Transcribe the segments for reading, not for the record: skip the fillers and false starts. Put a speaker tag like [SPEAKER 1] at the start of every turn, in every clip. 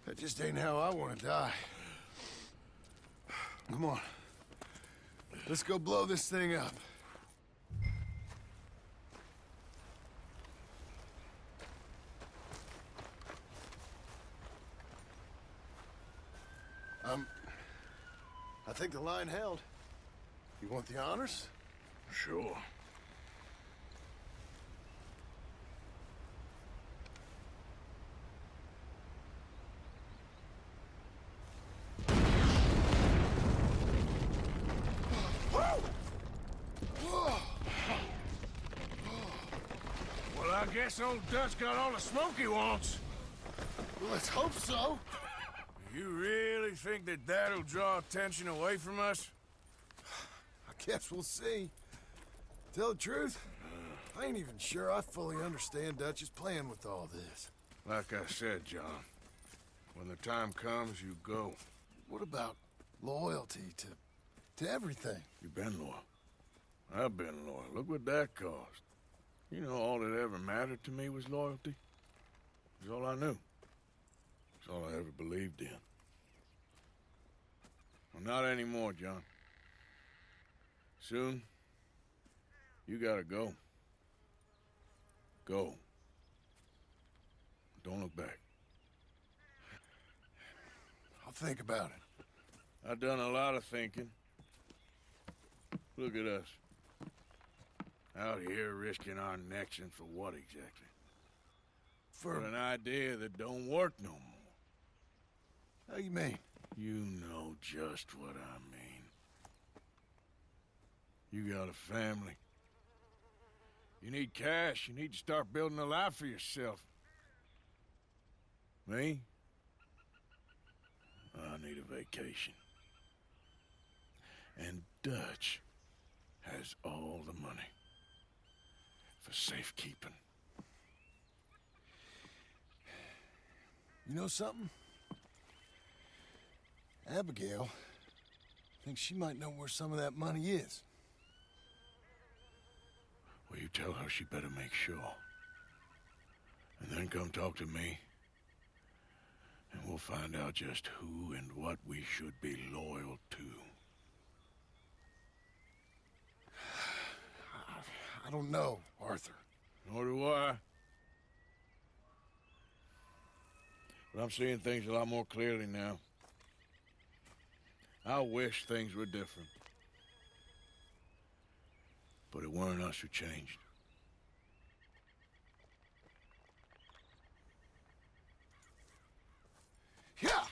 [SPEAKER 1] That just ain't how I want to die. Come on. Let's go blow this thing up. I think the line held. You want the honors?
[SPEAKER 2] Sure. Well, I guess old Dutch got all the smoke he wants.
[SPEAKER 1] Well, let's hope so.
[SPEAKER 2] You really think that that'll draw attention away from us?
[SPEAKER 1] I guess we'll see. Tell the truth, I ain't even sure I fully understand Dutch's plan with all this.
[SPEAKER 2] Like I said, John, when the time comes, you go.
[SPEAKER 1] What about loyalty to everything?
[SPEAKER 2] You've been loyal. I've been loyal. Look what that cost. You know, all that ever mattered to me was loyalty. It was all I knew. It's all I ever believed in. Well, not anymore, John. Soon, you gotta go. Go. Don't look back.
[SPEAKER 1] I'll think about it.
[SPEAKER 2] I've done a lot of thinking. Look at us. Out here risking our necks, and for what exactly? For an idea that don't work no more.
[SPEAKER 1] How you mean?
[SPEAKER 2] You know just what I mean. You got a family. You need cash. You need to start building a life for yourself. Me? I need a vacation. And Dutch has all the money for safekeeping.
[SPEAKER 1] You know something? Abigail thinks she might know where some of that money is.
[SPEAKER 2] Well, you tell her she better make sure. And then come talk to me. And we'll find out just who and what we should be loyal to.
[SPEAKER 1] I don't know, Arthur.
[SPEAKER 2] Nor do I. But I'm seeing things a lot more clearly now. I wish things were different. But it weren't us who changed.
[SPEAKER 1] Yeah!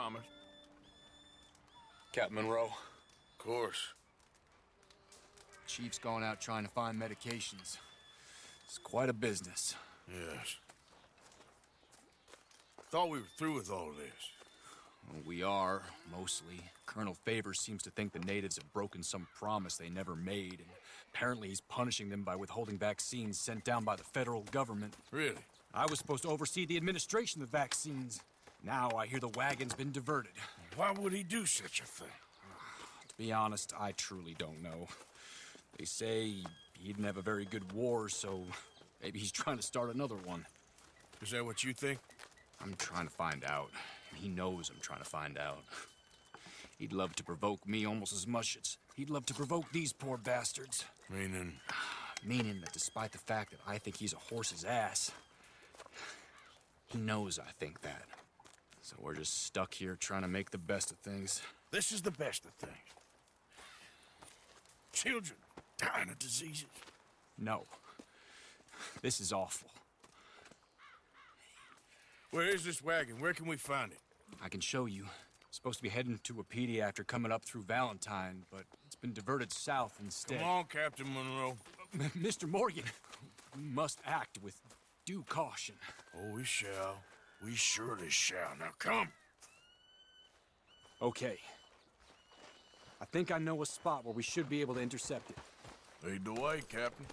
[SPEAKER 2] promised.
[SPEAKER 3] Captain Monroe,
[SPEAKER 2] Of course.
[SPEAKER 3] Chief's gone out trying to find medications. It's quite a business.
[SPEAKER 2] Yes. Thought we were through with all this.
[SPEAKER 3] Well, we are, mostly. Colonel Favors seems to think the natives have broken some promise they never made, and apparently he's punishing them by withholding vaccines sent down by the federal government.
[SPEAKER 2] Really?
[SPEAKER 3] I was supposed to oversee the administration of the vaccines. Now I hear the wagon's been diverted.
[SPEAKER 2] Why would he do such a thing?
[SPEAKER 3] To be honest, I truly don't know. They say he didn't have a very good war, so maybe he's trying to start another one.
[SPEAKER 2] Is that what you think?
[SPEAKER 3] I'm trying to find out. He knows I'm trying to find out. He'd love to provoke me almost as much as he'd love to provoke these poor bastards.
[SPEAKER 2] Meaning?
[SPEAKER 3] Meaning that despite the fact that I think he's a horse's ass, he knows I think that. So we're just stuck here trying to make the best of things.
[SPEAKER 2] This is the best of things. Children dying of diseases.
[SPEAKER 3] No. This is awful.
[SPEAKER 2] Where is this wagon? Where can we find it?
[SPEAKER 3] I can show you. Supposed to be heading to Wapiti after coming up through Valentine, but it's been diverted south instead.
[SPEAKER 2] Come on, Captain Monroe.
[SPEAKER 3] Mr. Morgan, we must act with due caution.
[SPEAKER 2] Oh, we shall. We surely shall. Now come.
[SPEAKER 3] Okay. I think I know a spot where we should be able to intercept it.
[SPEAKER 2] Lead the way, Captain.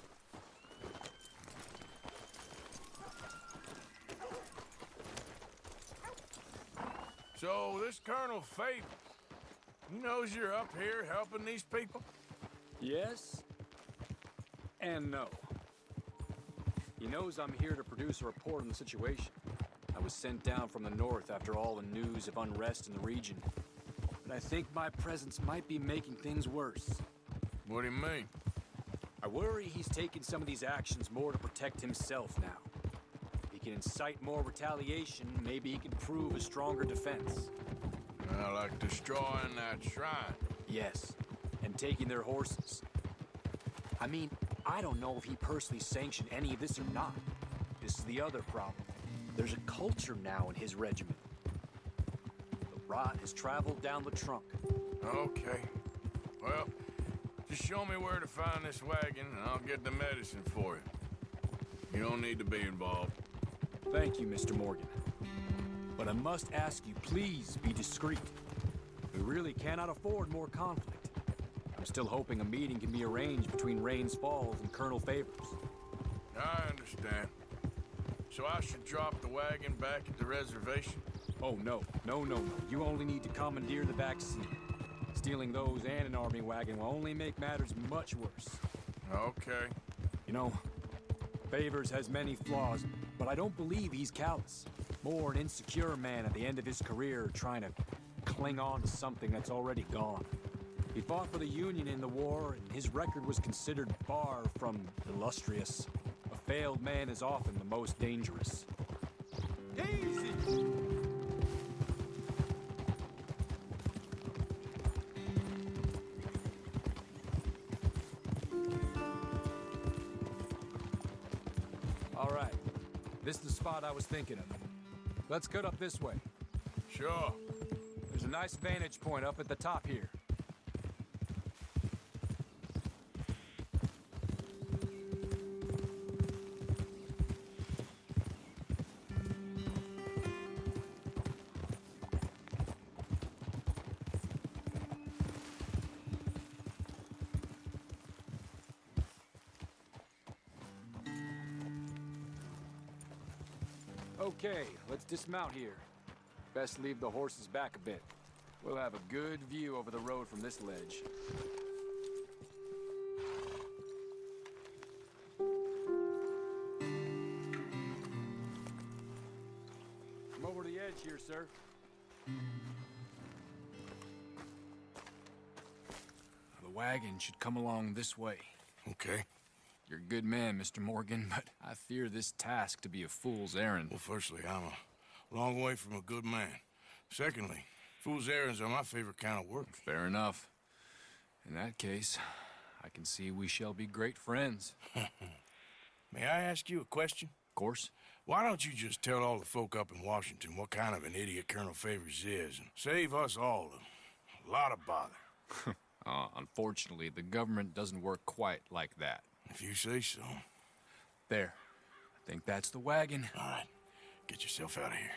[SPEAKER 2] So, this Colonel Favors, he knows you're up here helping these people?
[SPEAKER 3] Yes and no. He knows I'm here to produce a report on the situation. I was sent down from the north after all the news of unrest in the region. But I think my presence might be making things worse.
[SPEAKER 2] What do you mean?
[SPEAKER 3] I worry he's taking some of these actions more to protect himself now. If he can incite more retaliation, maybe he can prove a stronger defense.
[SPEAKER 2] Like destroying that shrine.
[SPEAKER 3] Yes, and taking their horses. I mean, I don't know if he personally sanctioned any of this or not. This is the other problem. There's a culture now in his regiment. The rot has traveled down the trunk.
[SPEAKER 2] Okay. Well, just show me where to find this wagon, and I'll get the medicine for you. You don't need to be involved.
[SPEAKER 3] Thank you, Mr. Morgan. But I must ask you, please be discreet. We really cannot afford more conflict. I'm still hoping a meeting can be arranged between Rains Falls and Colonel Favors.
[SPEAKER 2] I understand. So I should drop the wagon back at the reservation?
[SPEAKER 3] Oh, no. No. You only need to commandeer the vaccine. Stealing those and an army wagon will only make matters much worse.
[SPEAKER 2] Okay.
[SPEAKER 3] You know, Favors has many flaws, but I don't believe he's callous. More an insecure man at the end of his career trying to cling on to something that's already gone. He fought for the Union in the war, and his record was considered far from illustrious. A failed man is often the most dangerous. Easy! All right. This is the spot I was thinking of. Let's cut up this way.
[SPEAKER 2] Sure.
[SPEAKER 3] There's a nice vantage point up at the top here. Okay, let's dismount here. Best leave the horses back a bit. We'll have a good view over the road from this ledge. Come over to the edge here, sir. The wagon should come along this way.
[SPEAKER 2] Okay.
[SPEAKER 3] You're a good man, Mr. Morgan, but I fear this task to be a fool's errand.
[SPEAKER 2] Well, firstly, I'm a long way from a good man. Secondly, fool's errands are my favorite kind of work.
[SPEAKER 3] Fair enough. In that case, I can see we shall be great friends.
[SPEAKER 2] May I ask you a question?
[SPEAKER 3] Of course.
[SPEAKER 2] Why don't you just tell all the folk up in Washington what kind of an idiot Colonel Favors is and save us all a lot of bother?
[SPEAKER 3] Unfortunately, the government doesn't work quite like that.
[SPEAKER 2] If you say so.
[SPEAKER 3] There. I think that's the wagon.
[SPEAKER 2] All right, get yourself out of here.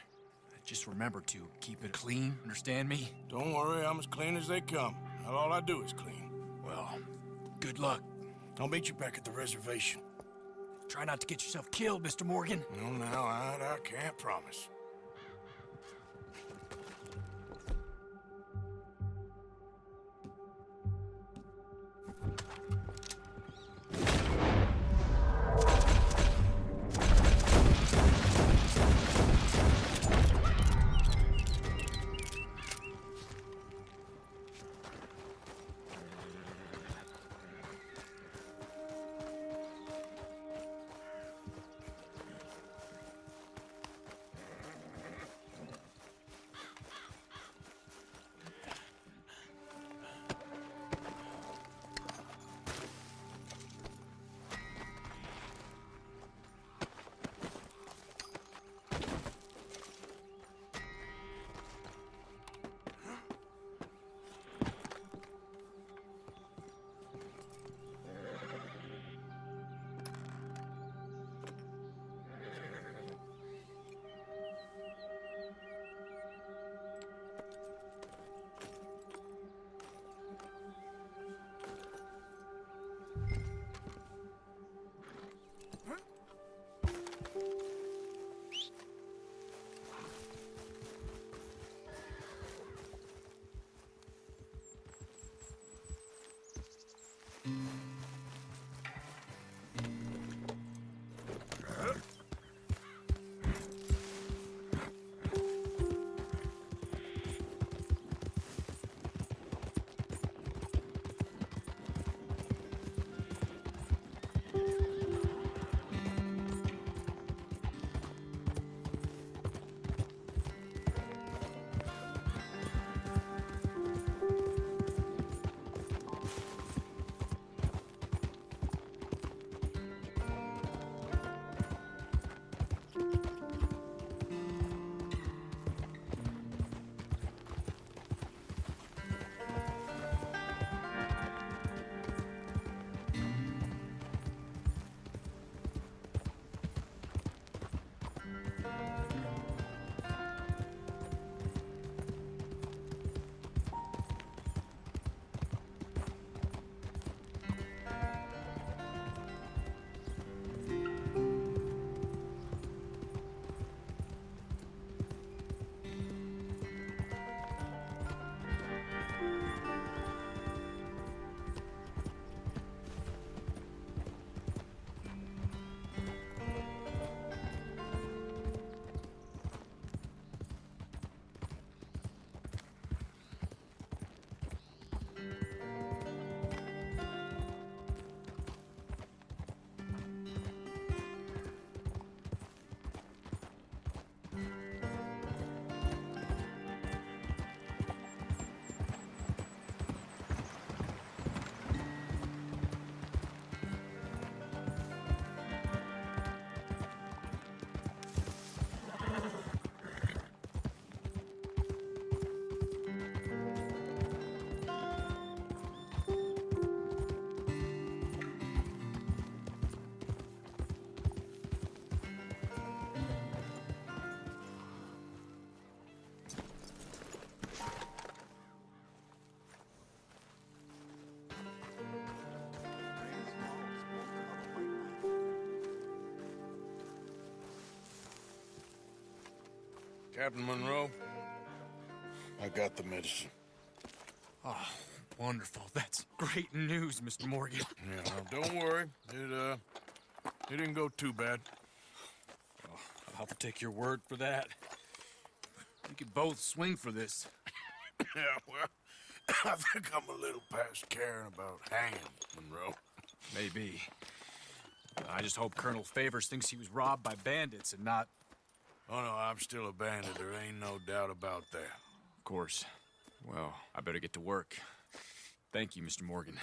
[SPEAKER 3] Just remember to keep it clean, understand me?
[SPEAKER 2] Don't worry, I'm as clean as they come. All I do is clean.
[SPEAKER 3] Well, good luck.
[SPEAKER 2] I'll meet you back at the reservation.
[SPEAKER 3] Try not to get yourself killed, Mr. Morgan.
[SPEAKER 2] No, now, I can't promise. Captain Monroe, I got the medicine.
[SPEAKER 3] Oh, wonderful. That's great news, Mr. Morgan.
[SPEAKER 2] Yeah, well, don't worry. It didn't go too bad.
[SPEAKER 3] Oh, I'll have to take your word for that. We could both swing for this.
[SPEAKER 2] Yeah, well, I think I'm a little past caring about hanging, Monroe.
[SPEAKER 3] Maybe. I just hope Colonel Favors thinks he was robbed by bandits and not...
[SPEAKER 2] Oh, no, I'm still a bandit. There ain't no doubt about that.
[SPEAKER 3] Of course. Well, I better get to work. Thank you, Mr. Morgan.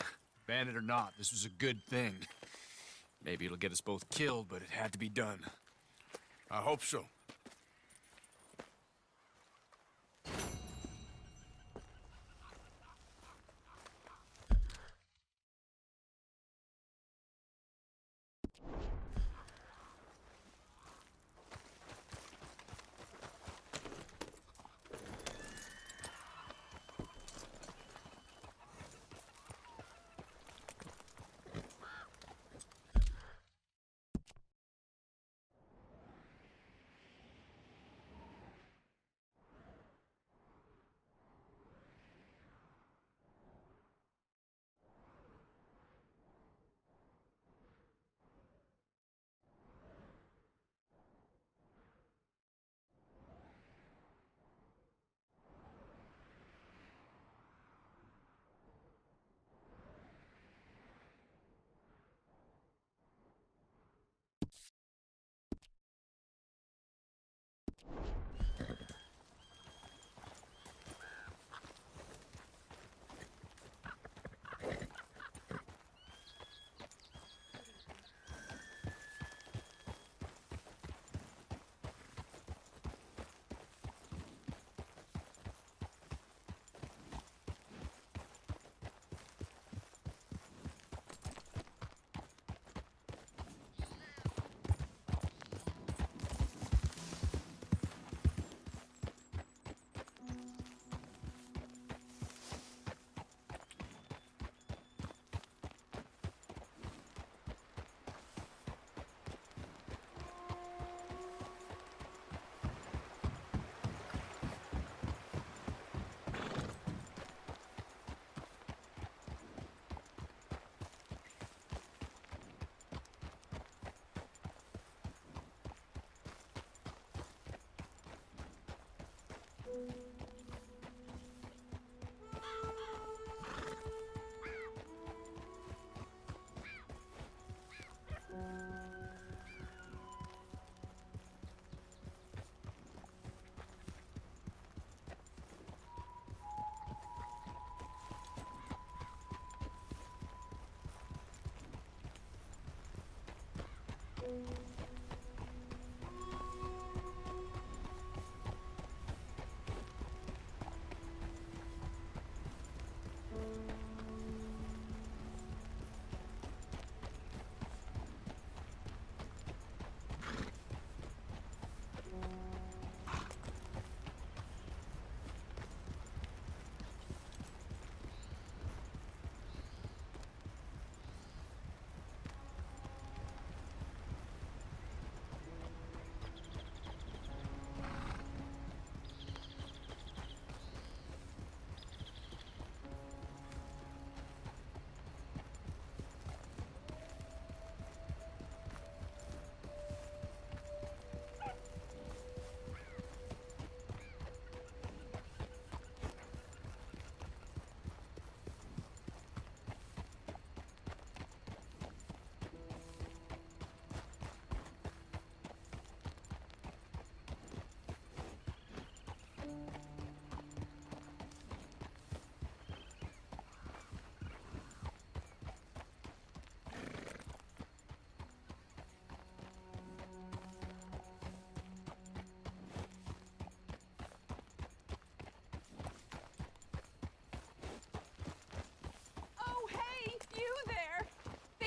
[SPEAKER 3] Bandit or not, this was a good thing. Maybe it'll get us both killed, but it had to be done.
[SPEAKER 2] I hope so.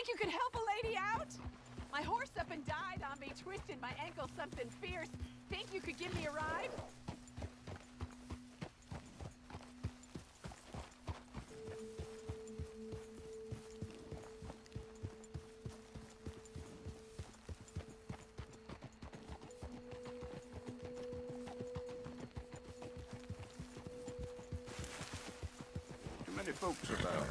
[SPEAKER 4] You could help a lady out? My horse up and died on me, twisted my ankle something fierce. Think you could give me a ride?
[SPEAKER 2] Too many folks about.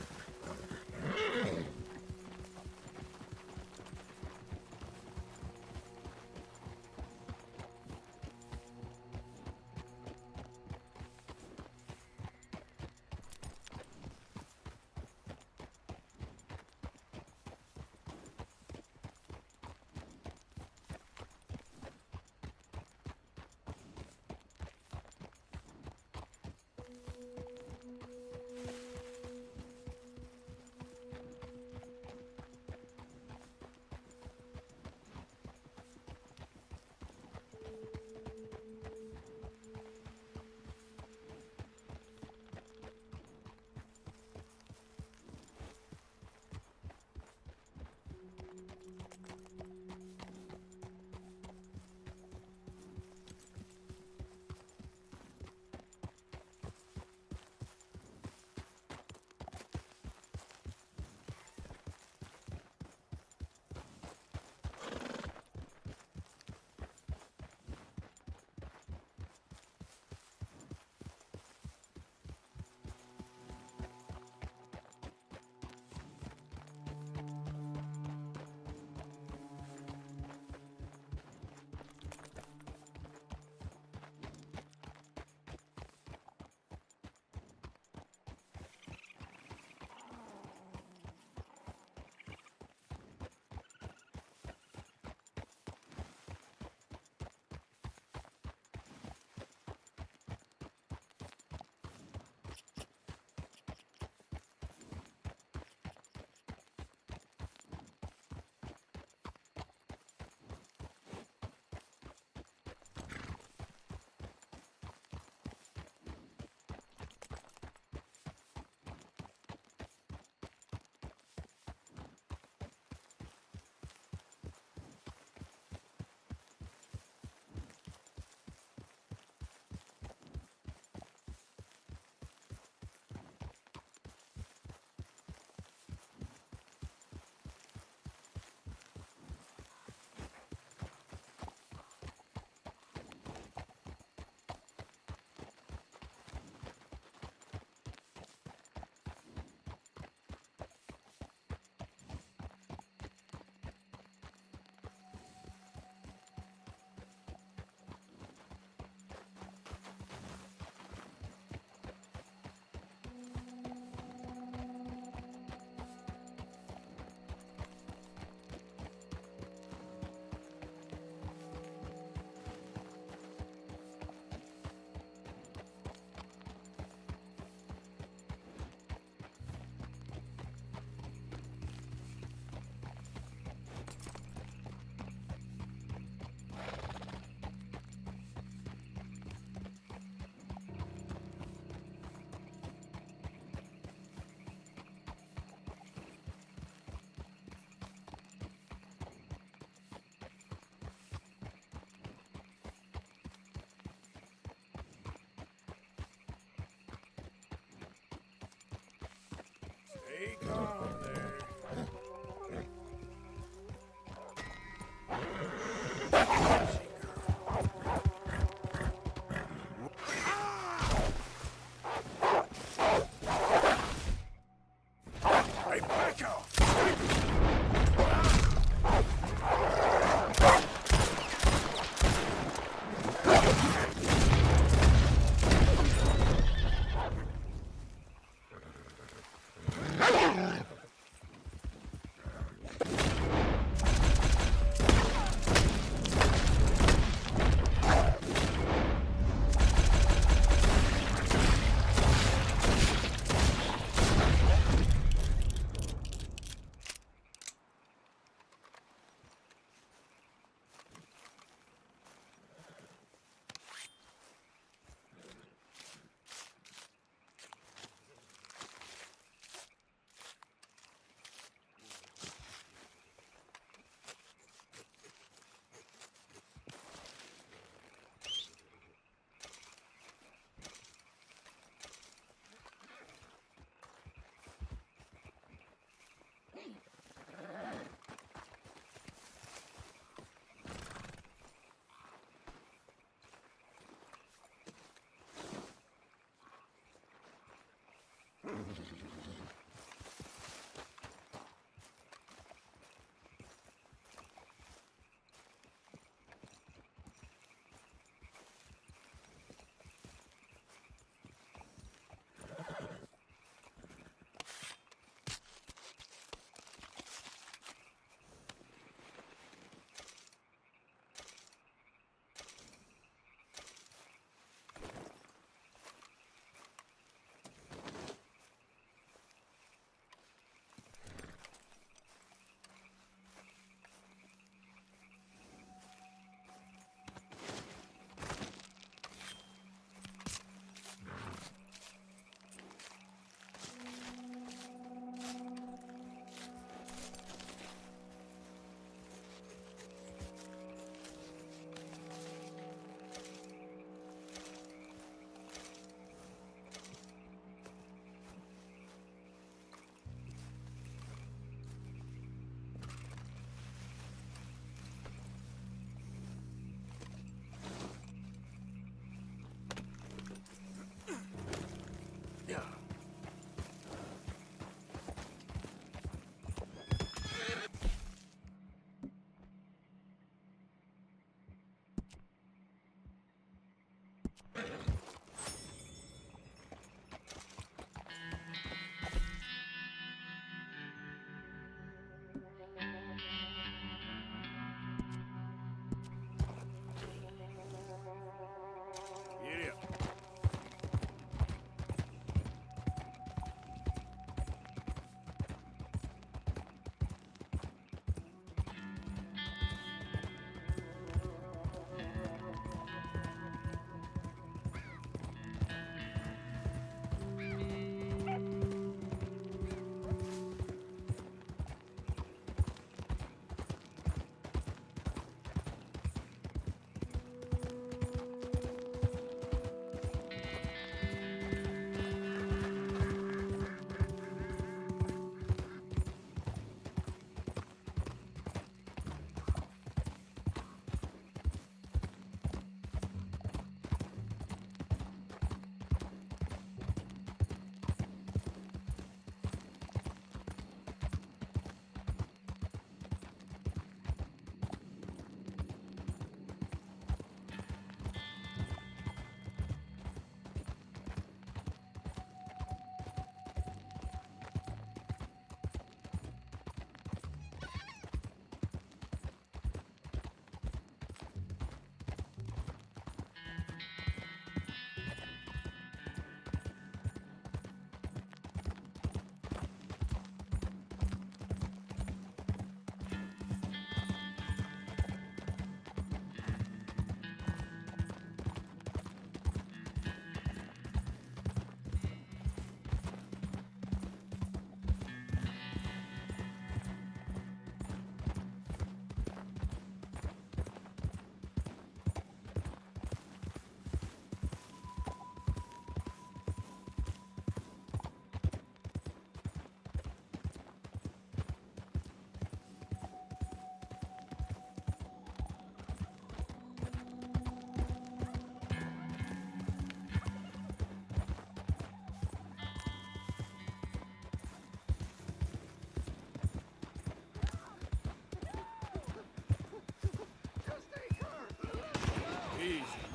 [SPEAKER 2] Back off!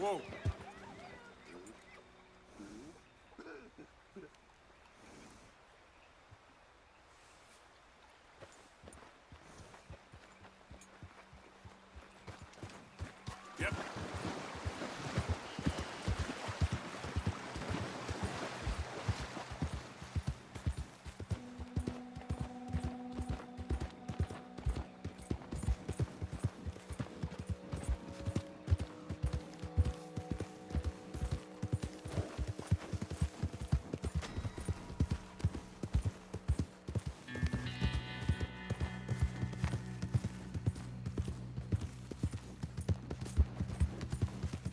[SPEAKER 2] Whoa. Yep.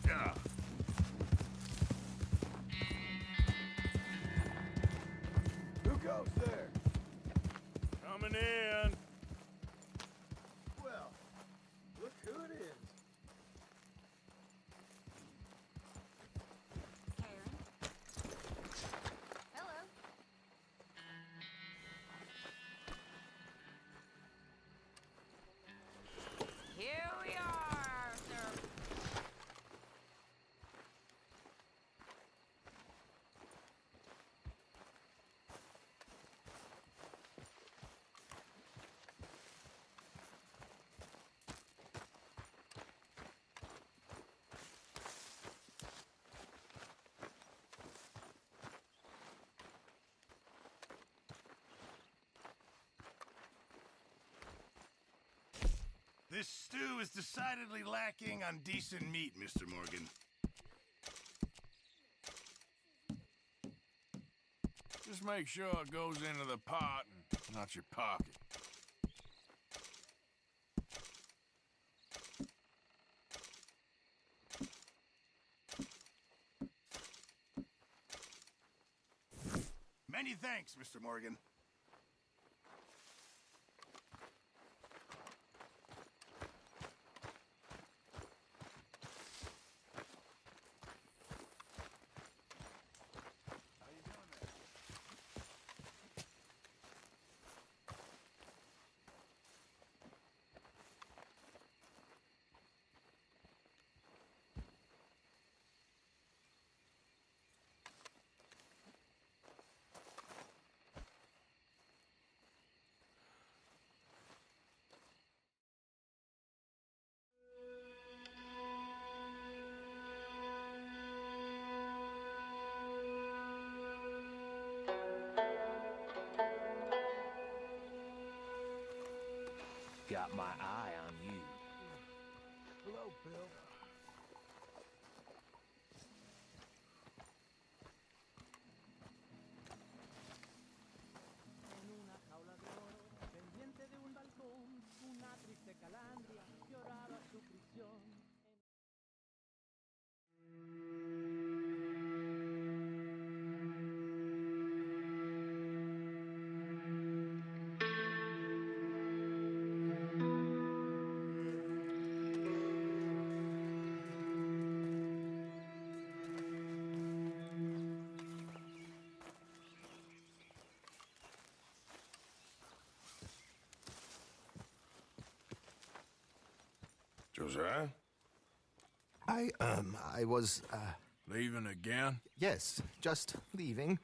[SPEAKER 2] Yeah.
[SPEAKER 1] Who goes there?
[SPEAKER 2] Coming in.
[SPEAKER 1] Well, look who it is.
[SPEAKER 5] Karen. Hello. Here we are, sir.
[SPEAKER 6] This stew is decidedly lacking on decent meat, Mr. Morgan.
[SPEAKER 2] Just make sure it goes into the pot and not your pocket.
[SPEAKER 6] Many thanks, Mr. Morgan.
[SPEAKER 3] Got my eye on you.
[SPEAKER 1] Hello, Bill.
[SPEAKER 7] En una jaula de oro, pendiente de un balcón, una triste calandria lloraba su prisión.
[SPEAKER 2] Josiah?
[SPEAKER 8] I was,
[SPEAKER 2] Leaving again?
[SPEAKER 8] yes, just leaving.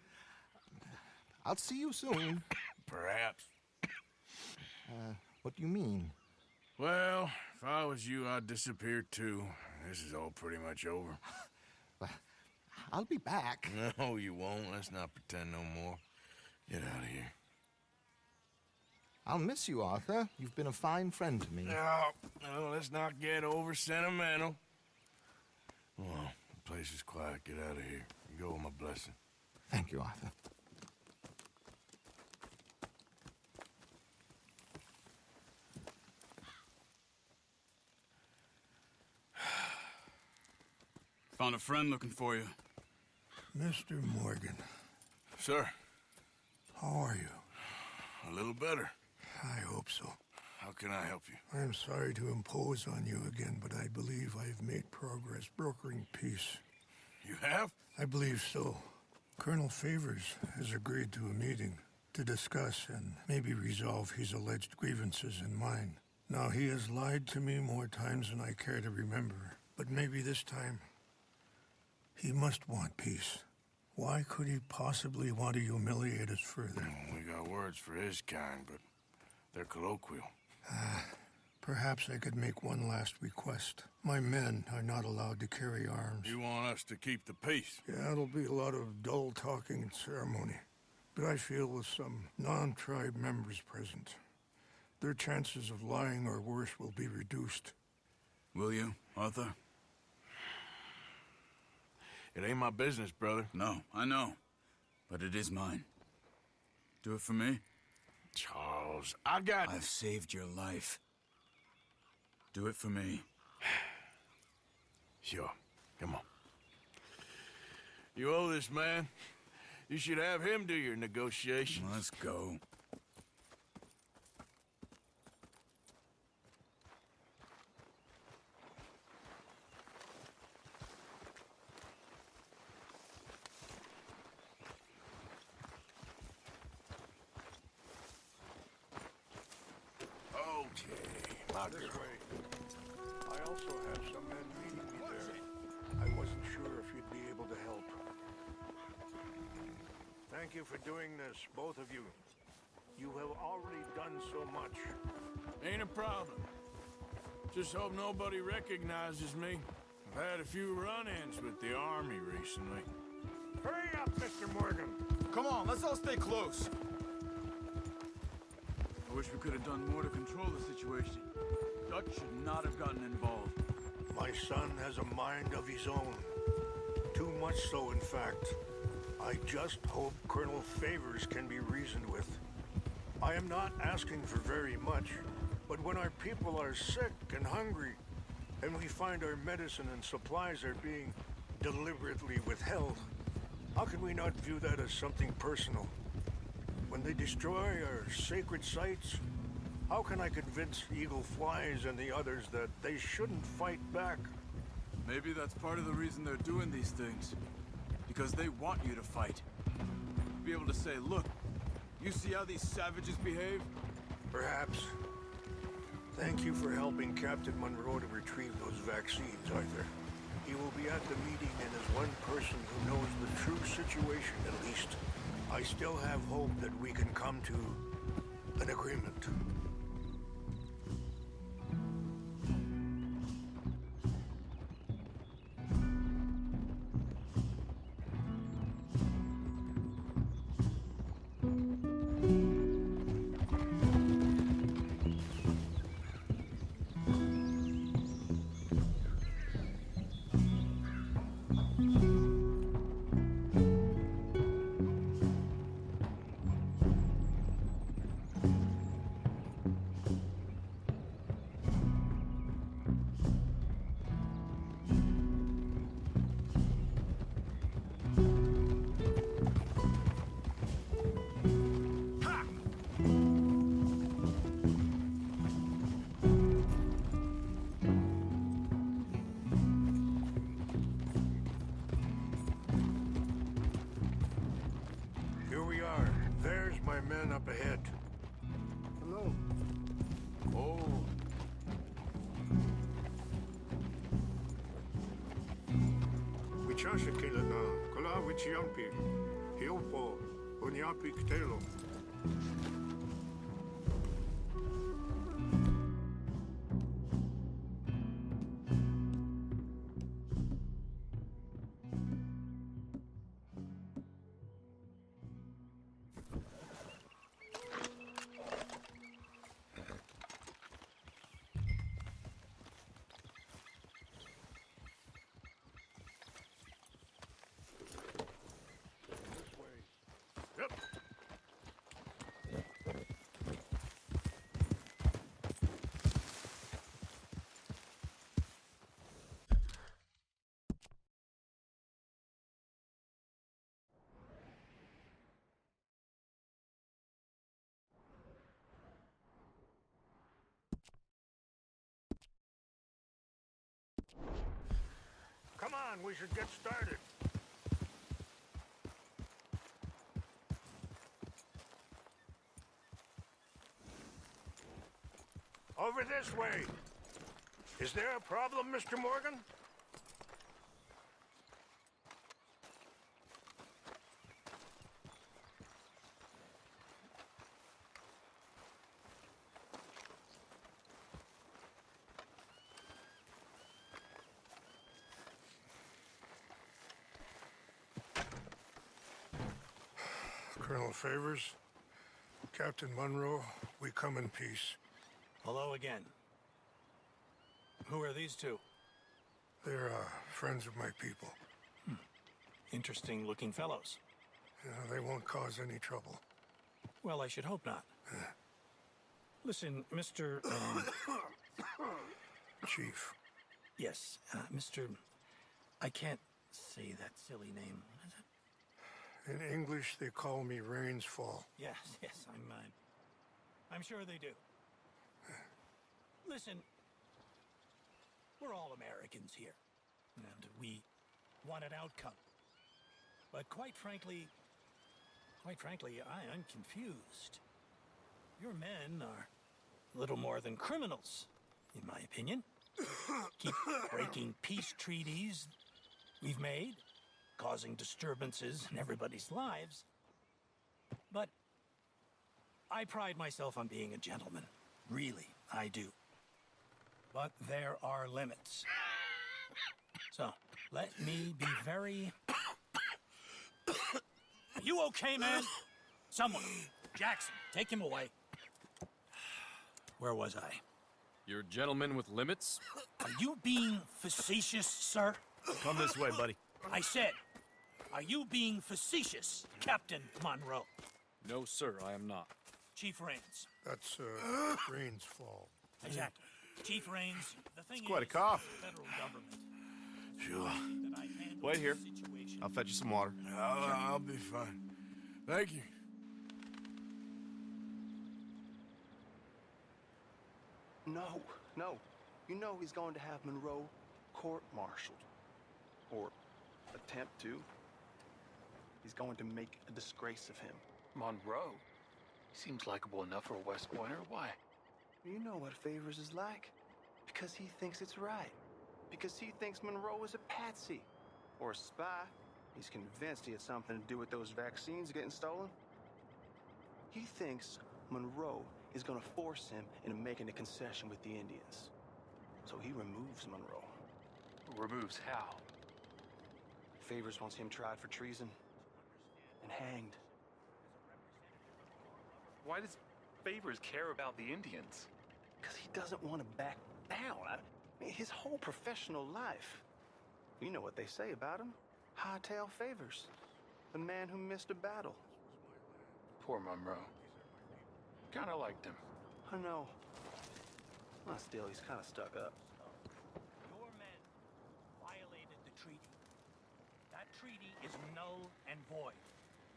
[SPEAKER 8] I'll see you soon.
[SPEAKER 2] Perhaps.
[SPEAKER 8] What do you mean?
[SPEAKER 2] Well, if I was you, I'd disappear too. This is all pretty much over.
[SPEAKER 8] I'll be back.
[SPEAKER 2] No, you won't. Let's not pretend no more. Get out of here.
[SPEAKER 8] I'll miss you, Arthur. You've been a fine friend to me.
[SPEAKER 2] No, let's not get over sentimental. Well, the place is quiet. Get out of here. You go with my blessing.
[SPEAKER 8] Thank you, Arthur.
[SPEAKER 9] Found a friend looking for you.
[SPEAKER 6] Mr. Morgan,
[SPEAKER 2] Sir,
[SPEAKER 6] how are you?
[SPEAKER 2] a little better.
[SPEAKER 6] I hope so.
[SPEAKER 2] How can I help you?
[SPEAKER 6] I'm sorry to impose on you again, but I believe I've made progress brokering peace.
[SPEAKER 2] You have?
[SPEAKER 6] I believe so. Colonel Favors has agreed to a meeting to discuss and maybe resolve his alleged grievances and mine. Now, he has lied to me more times than I care to remember, but maybe this time He must want peace. Why could he possibly want to humiliate us further?
[SPEAKER 2] We got words for his kind, but they're colloquial.
[SPEAKER 6] Perhaps I could make one last request. My men are not allowed to carry arms.
[SPEAKER 2] You want us to keep the peace?
[SPEAKER 6] Yeah, it'll be a lot of dull talking and ceremony. But I feel with some non-tribe members present, their chances of lying or worse will be reduced.
[SPEAKER 9] Will you, Arthur?
[SPEAKER 2] It ain't my business, brother.
[SPEAKER 9] No, I know. But it is mine. Do it for me?
[SPEAKER 2] Charles, I've
[SPEAKER 9] saved your life. Do it for me.
[SPEAKER 2] Sure. Come on. You owe this man. You should have him do your negotiations.
[SPEAKER 9] Let's go.
[SPEAKER 6] This way. I also have some men meeting me there. I wasn't sure if you'd be able to help. Thank you for doing this, both of you. You have already done so much.
[SPEAKER 2] Ain't a problem. Just hope nobody recognizes me. I've had a few run-ins with the army recently.
[SPEAKER 6] Hurry up, Mr. Morgan.
[SPEAKER 9] Come on, let's all stay close. I wish we could have done more to control the situation. Dutch should not have gotten involved.
[SPEAKER 6] My son has a mind of his own. Too much so, in fact. I just hope Colonel Favors can be reasoned with. I am not asking for very much, but when our people are sick and hungry, and we find our medicine and supplies are being deliberately withheld, how can we not view that as something personal? When they destroy our sacred sites, how can I convince Eagle Flies and the others that they shouldn't fight back?
[SPEAKER 9] Maybe that's part of the reason they're doing these things. Because they want you to fight. Be able to say, look, you see how these savages behave?
[SPEAKER 6] Perhaps. Thank you for helping Captain Monroe to retrieve those vaccines, Arthur. He will be at the meeting and is one person who knows the true situation, at least. I still have hope that we can come to an agreement. Up ahead. Hello.
[SPEAKER 2] Oh.
[SPEAKER 6] Wichasha Kilana, Kola Wichiampi, Hiopo, Unyapi Ktelo. Come on, we should get started. Over this way. Is there a problem, Mr. Morgan? Colonel Favors. Captain Munro, we come in peace.
[SPEAKER 10] Hello again. Who are these two?
[SPEAKER 6] They're friends of my people.
[SPEAKER 10] Interesting looking fellows.
[SPEAKER 6] They won't cause any trouble.
[SPEAKER 10] Well, I should hope not. Listen, Mr.
[SPEAKER 6] Chief.
[SPEAKER 10] Yes, Mr. I can't say that silly name. What is it?
[SPEAKER 6] In English, they call me Rainsfall.
[SPEAKER 10] Yes, I'm sure they do. Listen, we're all Americans here, and we want an outcome. But quite frankly, I'm confused. Your men are little more than criminals, in my opinion. Keep breaking peace treaties we've made, causing disturbances in everybody's lives. But I pride myself on being a gentleman. Really, I do. But there are limits. So, let me be very... Are you okay, man? Someone. Jackson, take him away. Where was I?
[SPEAKER 3] You're a gentleman with limits?
[SPEAKER 10] Are you being facetious, sir?
[SPEAKER 11] Come this way, buddy.
[SPEAKER 10] I said, are you being facetious, Captain Monroe?
[SPEAKER 3] No, sir, I am not.
[SPEAKER 10] Chief Rains.
[SPEAKER 6] That's Rainsfall.
[SPEAKER 10] Exactly. Chief Rains, the thing
[SPEAKER 11] It's quite a
[SPEAKER 10] is,
[SPEAKER 11] cough.
[SPEAKER 10] the federal government.
[SPEAKER 2] Sure.
[SPEAKER 10] That I handle
[SPEAKER 11] Wait here.
[SPEAKER 10] the situation.
[SPEAKER 11] I'll fetch you some water.
[SPEAKER 2] I'll be fine. Thank you.
[SPEAKER 12] No. You know he's going to have Monroe court-martialed. Or attempt to. He's going to make a disgrace of him.
[SPEAKER 13] Monroe? He seems likable enough for a West Pointer. Why?
[SPEAKER 12] You know what Favors is like. Because he thinks it's right. Because he thinks Monroe is a patsy. Or a spy. He's convinced he had something to do with those vaccines getting stolen. He thinks Monroe is gonna force him into making a concession with the Indians. So he removes Monroe.
[SPEAKER 13] Removes how?
[SPEAKER 12] Favors wants him tried for treason and hanged.
[SPEAKER 13] Why does Favors care about the Indians?
[SPEAKER 12] Because he doesn't want to back down. I mean, his whole professional life. You know what they say about him. Hightail Favors. The man who missed a battle.
[SPEAKER 13] Poor Monroe. Kinda liked him.
[SPEAKER 12] I know. Well, still, he's kind of stuck up.
[SPEAKER 10] Your men violated the treaty. That treaty is null and void.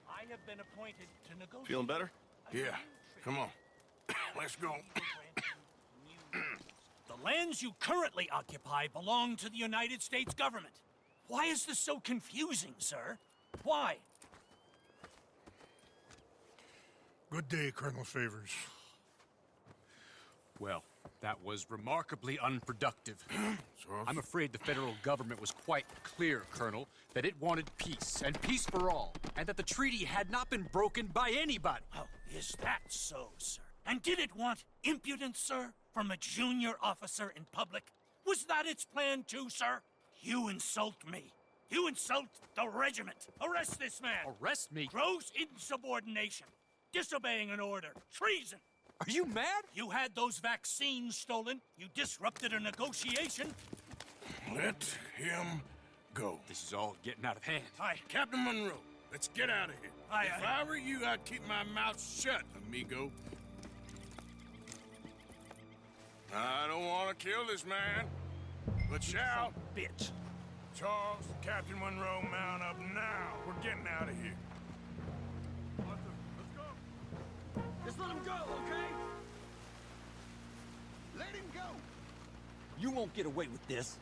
[SPEAKER 10] I have been appointed to negotiate.
[SPEAKER 11] Feeling better?
[SPEAKER 2] Yeah. Come on. Let's go.
[SPEAKER 10] The lands you currently occupy belong to the United States government. Why is this so confusing, sir? Why?
[SPEAKER 6] Good day, Colonel Favors.
[SPEAKER 3] Well, that was remarkably unproductive. I'm afraid the federal government was quite clear, Colonel, that it wanted peace, and peace for all, and that the treaty had not been broken by anybody.
[SPEAKER 10] Oh, is that so, sir? And did it want impudence, sir, from a junior officer in public? Was that its plan too, sir? You insult me. You insult the regiment. Arrest this man.
[SPEAKER 3] Arrest me?
[SPEAKER 10] Gross insubordination. Disobeying an order. Treason.
[SPEAKER 3] Are you mad?
[SPEAKER 10] You had those vaccines stolen. You disrupted a negotiation.
[SPEAKER 2] Let him go.
[SPEAKER 3] This is all getting out of hand.
[SPEAKER 10] Aye.
[SPEAKER 2] Captain Monroe, let's get out of here.
[SPEAKER 10] Aye,
[SPEAKER 2] If
[SPEAKER 10] aye.
[SPEAKER 2] I were you, I'd keep my mouth shut, amigo. I don't want to kill this man, but shall.
[SPEAKER 10] Bitch.
[SPEAKER 2] Charles, Captain Monroe, mount up now. We're getting out of here.
[SPEAKER 10] Let's go. Just let him go, okay?
[SPEAKER 12] Let him go!
[SPEAKER 3] You won't get away with this.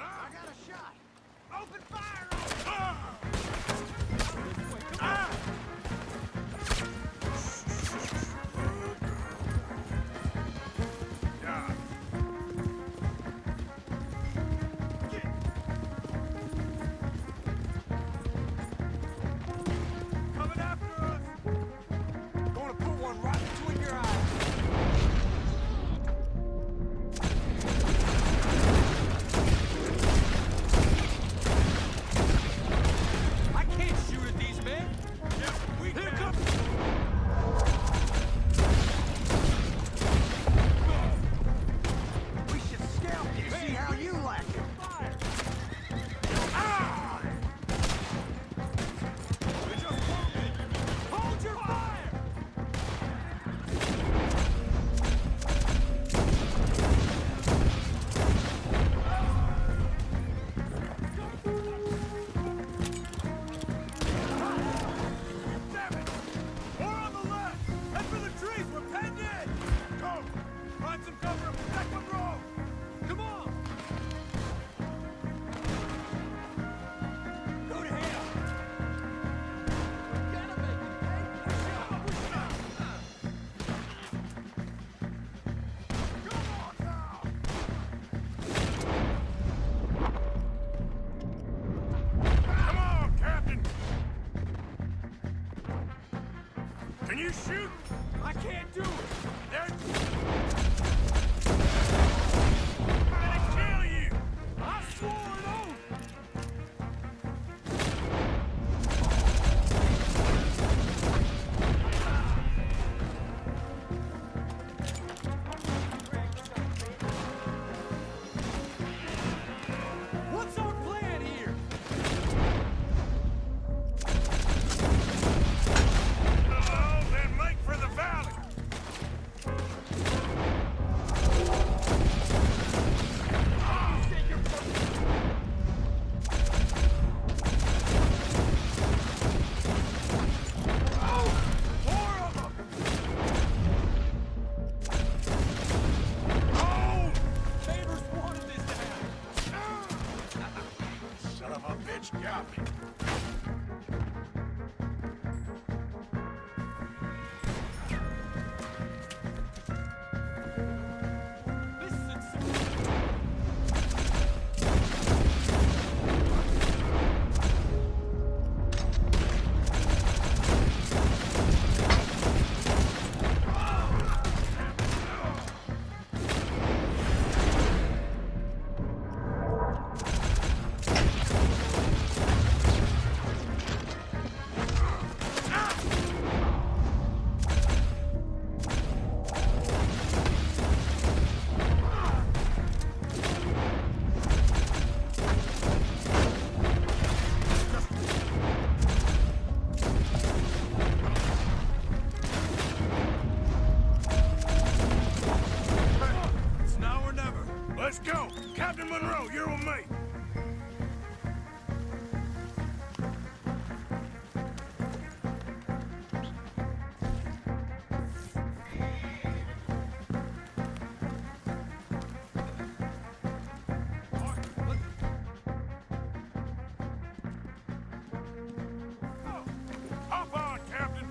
[SPEAKER 12] I got a shot! Open fire!
[SPEAKER 10] Coming after us! Gonna put one right between your eyes. I can't
[SPEAKER 2] Captain Monroe, you're with me. Hop on, Captain.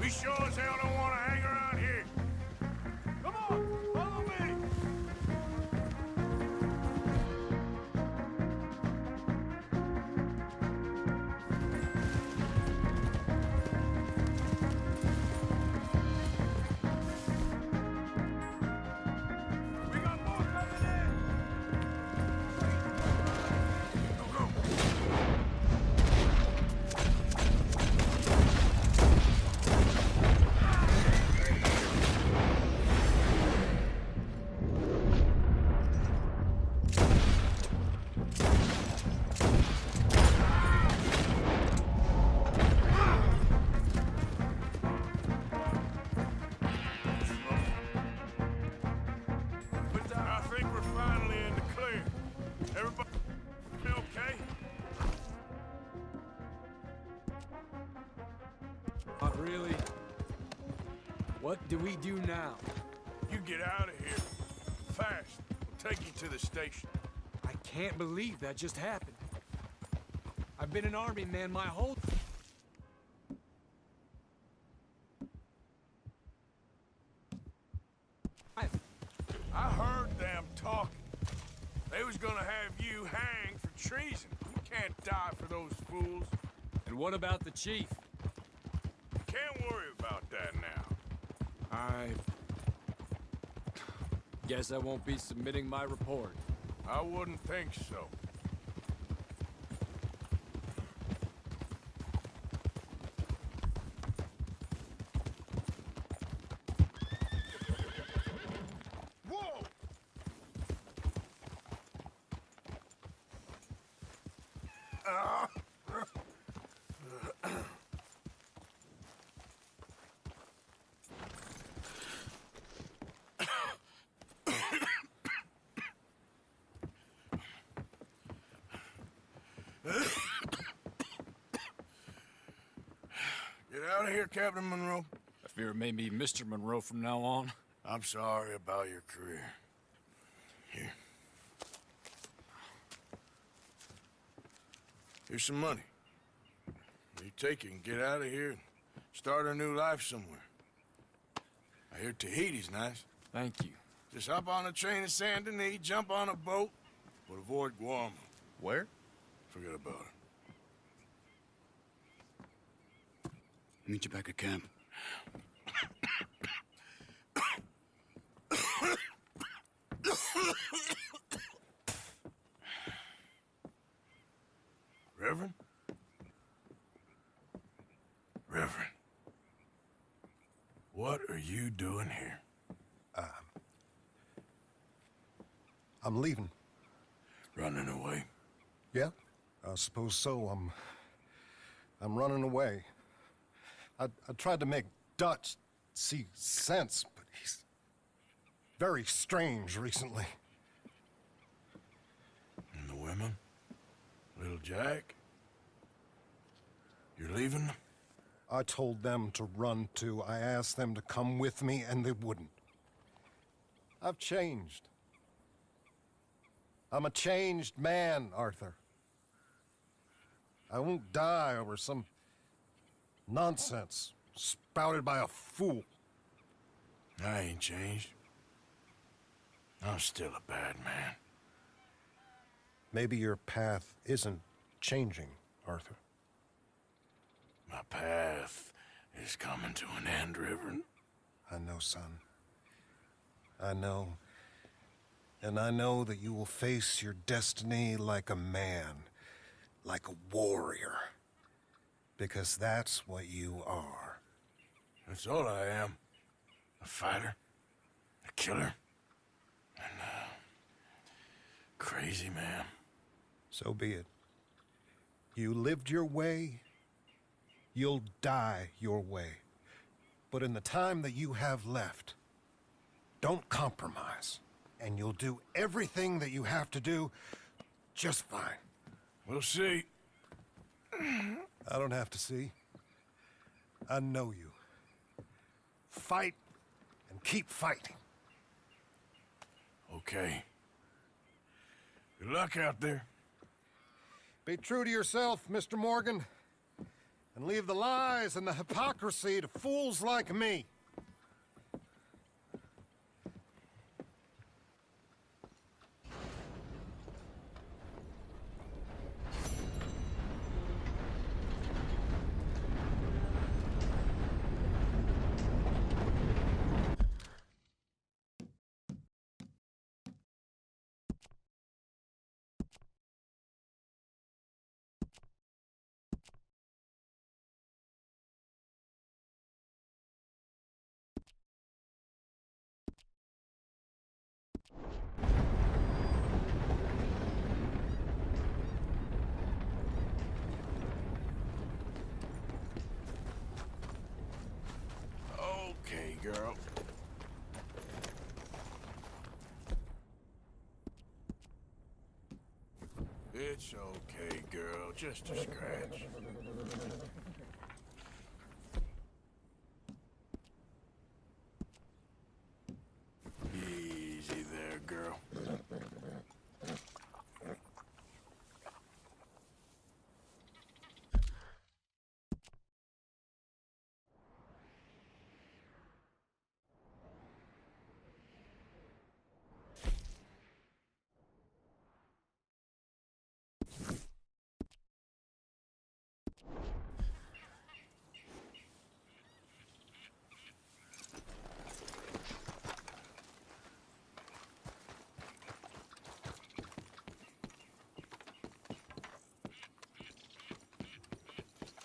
[SPEAKER 2] We sure as hell don't want to hang around here. Come on, follow me. We got more coming in. Go, go. I think we're finally in the clear. Everybody okay?
[SPEAKER 3] Not really. What do we do now?
[SPEAKER 2] You get out of here. Fast. We'll take you to the station.
[SPEAKER 3] I can't believe that just happened. I've been an army man my whole...
[SPEAKER 2] I heard them talking. They was gonna have you hanged for treason. You can't die for those fools.
[SPEAKER 3] And what about the chief?
[SPEAKER 2] Can't worry about that now.
[SPEAKER 3] I... guess I won't be submitting my report.
[SPEAKER 2] I wouldn't think so. Whoa! Get out of here, Captain Monroe.
[SPEAKER 3] I fear it may be Mr. Monroe from now on.
[SPEAKER 2] I'm sorry about your career. Here. Here's some money. You take it and get out of here and start a new life somewhere. I hear Tahiti's nice.
[SPEAKER 3] Thank you.
[SPEAKER 2] Just hop on a train to Saint Denis, jump on a boat, but avoid Guam.
[SPEAKER 11] Where?
[SPEAKER 2] Forget about it.
[SPEAKER 13] Meet you back at camp.
[SPEAKER 2] Reverend? Reverend. What are you doing here?
[SPEAKER 1] I'm leaving.
[SPEAKER 2] Running away?
[SPEAKER 1] Yeah, I suppose so. I'm running away. I tried to make Dutch see sense, but he's very strange recently.
[SPEAKER 2] And the women? Little Jack? You're leaving?
[SPEAKER 1] I told them to run too. I asked them to come with me, and they wouldn't. I've changed. I'm a changed man, Arthur. I won't die over some nonsense spouted by a fool.
[SPEAKER 2] I ain't changed. I'm still a bad man.
[SPEAKER 1] Maybe your path isn't changing, Arthur.
[SPEAKER 2] My path is coming to an end, Reverend.
[SPEAKER 1] I know, son. I know. And I know that you will face your destiny like a man, like a warrior. Because that's what you are.
[SPEAKER 2] That's all I am. A fighter, a killer, and a crazy man.
[SPEAKER 1] So be it. You lived your way, you'll die your way. But in the time that you have left, don't compromise. and you'll do everything that you have to do just fine.
[SPEAKER 2] We'll see.
[SPEAKER 1] I don't have to see. I know you. Fight and keep fighting.
[SPEAKER 2] Okay. Good luck out there.
[SPEAKER 1] Be true to yourself, Mr. Morgan, and leave the lies and the hypocrisy to fools like me.
[SPEAKER 2] Okay, girl. It's okay, girl. Just a scratch. Easy there, girl.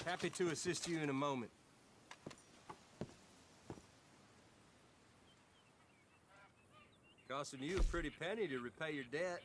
[SPEAKER 14] Happy to assist you in a moment. Costing you a pretty penny to repay your debt.